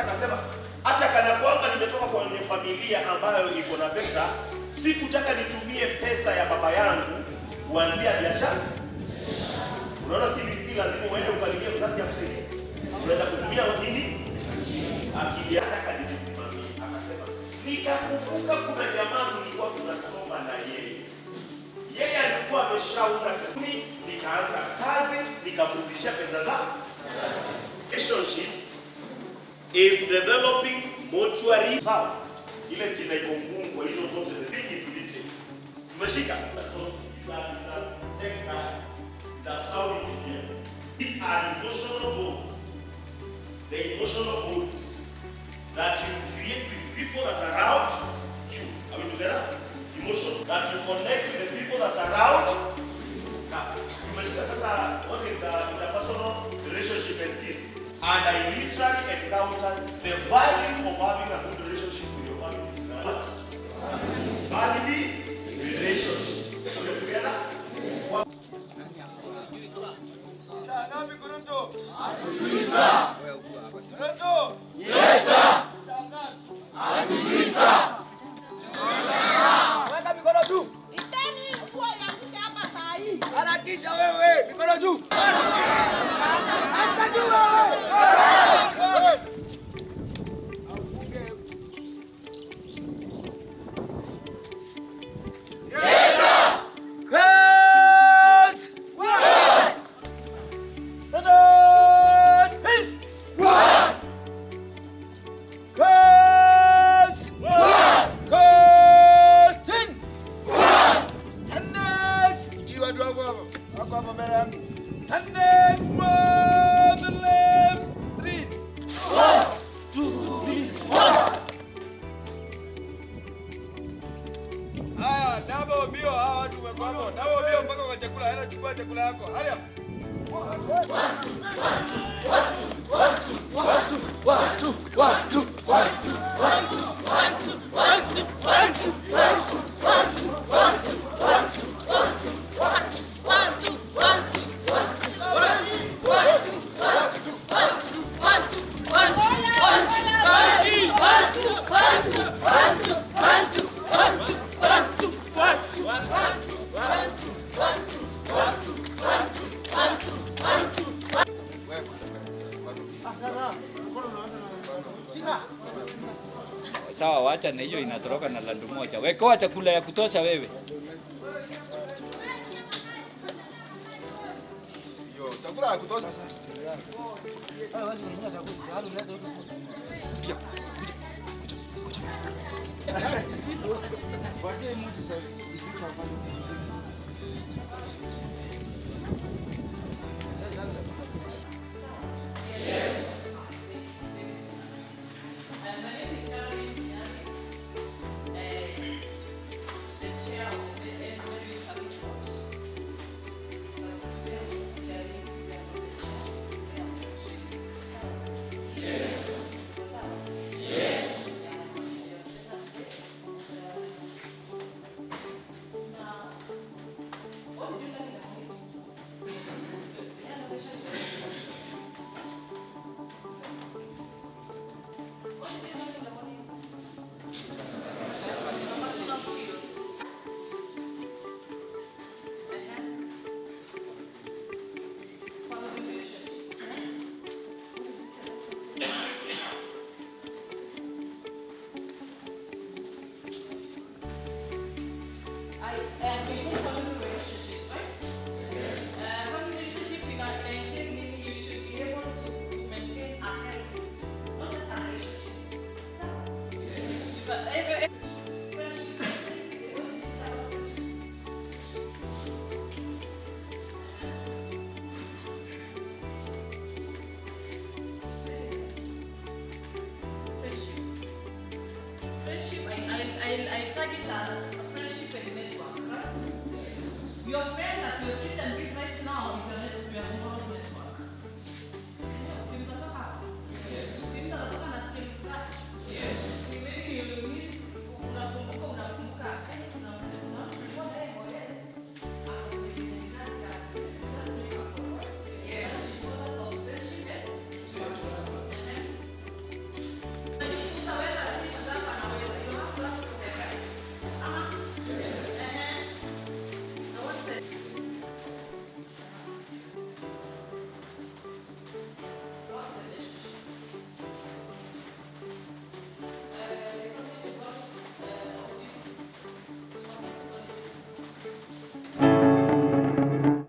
Sasa akasema hata kana kwamba nimetoka kwenye familia ambayo iko na pesa, sikutaka nitumie pesa ya baba yangu kuanzia biashara. Unaona, si lazima uende ukalilie mzazi akusaidie. Unaweza kutumia nini? Akili yake akajisimamia. Akasema nikakumbuka kuna jamaa tulikuwa tunasoma na yeye. Yeye alikuwa ameshaunda pesa, nikaanza kazi, nikamrudishia pesa zangu. Relationship is developing mutually. Sawa, ile jina iko ngumu kwa hizo zote zipigi tulite. Tumeshika sote za sound together. These are emotional bonds. The emotional bonds that you create with people that are around you. Are we together? Emotion that you connect with the people that are around. Now, tumeshika sasa what is interpersonal relationship and skills. And I literally encountered the value of having a good relationship with your family. What? Family relationship. Are we together? Yes, sir. Weka mikono juu. Harakisha wewe, mikono juu. Sawa, wacha na hiyo inatoroka na landu moja. Wekoa chakula ya kutosha wewe. Yo, chakula ya kutosha. I target a friendship and network, right? Yes. Your friend